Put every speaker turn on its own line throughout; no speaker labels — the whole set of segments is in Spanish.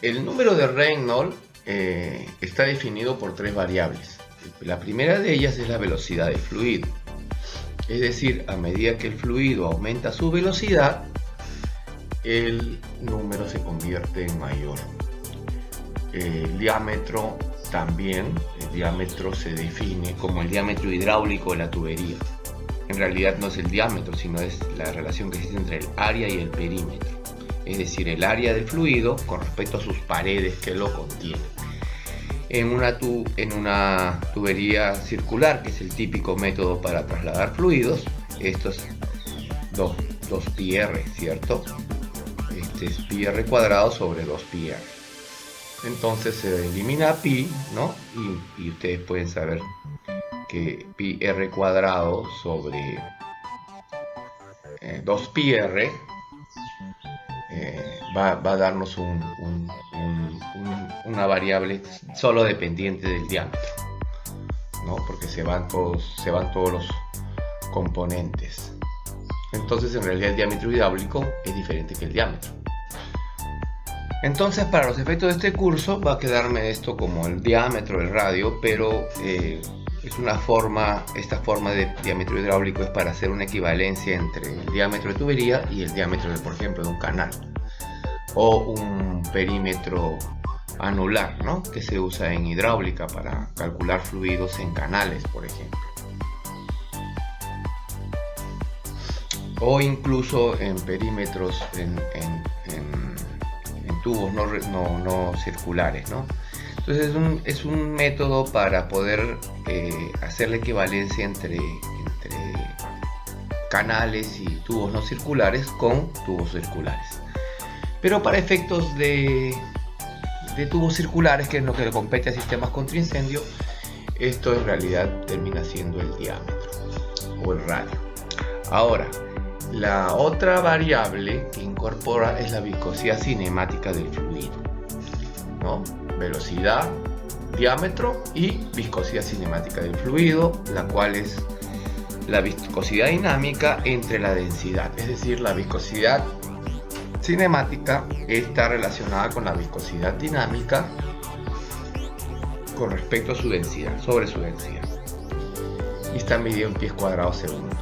El número de Reynolds está definido por tres variables. La primera de ellas es la velocidad del fluido. Es decir, a medida que el fluido aumenta su velocidad, el número se convierte en mayor. El diámetro también, el diámetro se define como el diámetro hidráulico de la tubería. En realidad no es el diámetro, sino es la relación que existe entre el área y el perímetro. Es decir, el área del fluido con respecto a sus paredes que lo contienen. En una tubería circular, que es el típico método para trasladar fluidos, esto es 2 pi r, ¿cierto? Este es pi r cuadrado sobre 2 pi r. Entonces se elimina pi, ¿no? Y ustedes pueden saber que pi r cuadrado sobre 2 pi r va a darnos una variable solo dependiente del diámetro, ¿no? Porque se van todos los componentes. Entonces en realidad el diámetro hidráulico es diferente que el diámetro. Entonces, para los efectos de este curso va a quedarme esto como el diámetro del radio, pero es una forma, esta forma de diámetro hidráulico es para hacer una equivalencia entre el diámetro de tubería y el diámetro, por ejemplo, de un canal o un perímetro anular, ¿no? Que se usa en hidráulica para calcular fluidos en canales, por ejemplo, o incluso en perímetros en tubos no circulares, ¿no? Entonces es un método para poder hacer la equivalencia entre canales y tubos no circulares con tubos circulares. Pero para efectos de tubos circulares, que es lo que le compete a sistemas contra incendio, esto en realidad termina siendo el diámetro o el radio. Ahora, la otra variable que incorpora es la viscosidad cinemática del fluido, ¿no? Velocidad, diámetro y viscosidad cinemática del fluido, la cual es la viscosidad dinámica entre la densidad. Es decir, la viscosidad cinemática está relacionada con la viscosidad dinámica con respecto a su densidad, sobre su densidad, y está medido en pies cuadrados segundo.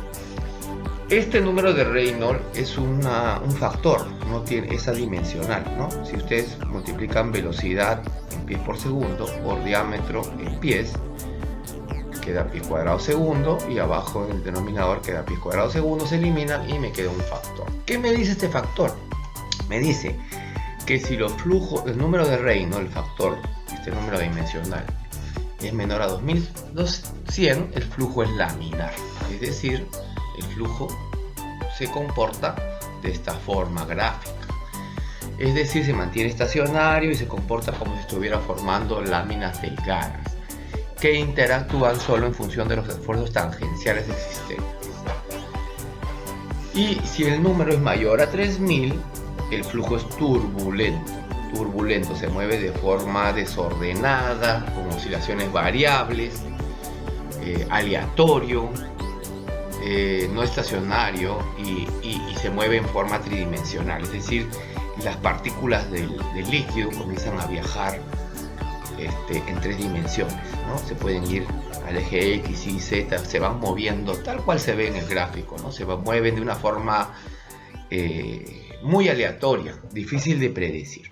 Este número de Reynolds es un factor, no tiene esa dimensional, ¿no? Si ustedes multiplican velocidad en pies por segundo por diámetro en pies, queda pies cuadrados segundo, y abajo en el denominador queda pies cuadrados segundo, se eliminan y me queda un factor. ¿Qué me dice este factor? Me dice que si los flujos, el número de Reynolds, el factor, este número dimensional, es menor a 2100, el flujo es laminar, es decir, el flujo se comporta de esta forma gráfica, es decir, se mantiene estacionario y se comporta como si estuviera formando láminas delgadas que interactúan solo en función de los esfuerzos tangenciales existentes. Y si el número es mayor a 3000, el flujo es turbulento, se mueve de forma desordenada, con oscilaciones variables, aleatorio, no estacionario, y se mueve en forma tridimensional, es decir, las partículas del líquido comienzan a viajar en 3 dimensiones, ¿no? Se pueden ir al eje X, Y, Z, se van moviendo tal cual se ve en el gráfico, ¿no? Se mueven de una forma muy aleatoria, difícil de predecir.